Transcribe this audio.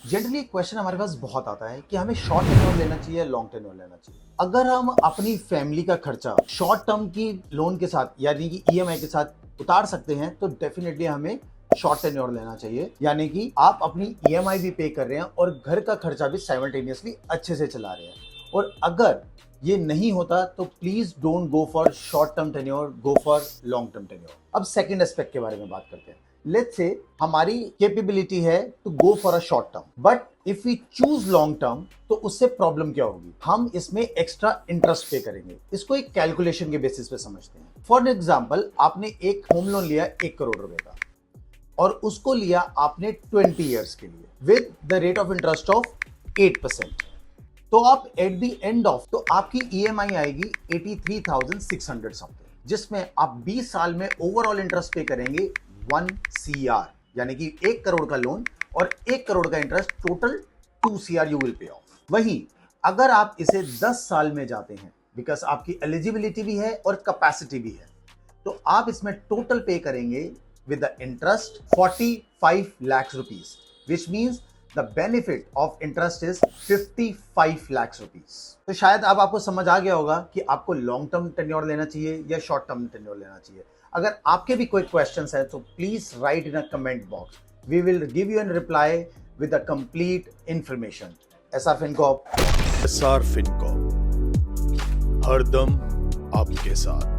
Generally question हमारे पास बहुत आता है कि हमें शॉर्ट टेन्योर लेना चाहिए या लॉन्ग टेन्योर लेना चाहिए। अगर हम अपनी फैमिली का खर्चा शॉर्ट टर्म की लोन के साथ यानी कि ईएमआई के साथ उतार सकते हैं तो डेफिनेटली हमें शॉर्ट टेन्योर लेना चाहिए, यानी कि आप अपनी ईएमआई भी पे कर रहे हैं और घर का खर्चा भी साइमल्टेनियसली अच्छे से चला रहे हैं। और अगर ये नहीं होता तो please don't go for short term tenure, go for long term tenure. अब सेकंड एस्पेक्ट के बारे में बात करते हैं। लेट्स से हमारी कैपेबिलिटी है to go for a short term, but if we choose long term तो उससे प्रॉब्लम क्या होगी, हम इसमें एक्स्ट्रा इंटरेस्ट पे करेंगे। इसको एक कैलकुलेशन के बेसिस पे समझते हैं। फॉर एग्जाम्पल, आपने एक होम लोन लिया 1 करोड़ रुपए का और उसको लिया आपने 20 ईयर्स के लिए with the rate of interest of 8%। तो आप एट द एंड ऑफ तो आपकी ईएमआई आएगी 83,600 समथिंग, जिसमें आप 20 साल में ओवरऑल इंटरेस्ट पे करेंगे 1 CR, यानी कि 1 करोड़ का लोन और 1 करोड़ का interest, total 2 CR you will pay of. वहीं अगर आप इसे 10 साल में जाते हैं, बिकॉज आपकी एलिजिबिलिटी भी है और कैपेसिटी भी है, तो आप इसमें टोटल पे करेंगे with the interest 45 lakhs rupees, which means the benefit of interest is 55 lakhs rupees। तो शायद अब आपको समझ आ गया होगा कि आपको लॉन्ग टर्म टेन्योर लेना चाहिए या शॉर्ट टर्म टेन्योर लेना चाहिए। अगर आपके भी कोई क्वेश्चंस है तो please write in a comment box, we will give you an reply with a complete information. SR Fincorp. SR Fincorp, हरदम आपके साथ।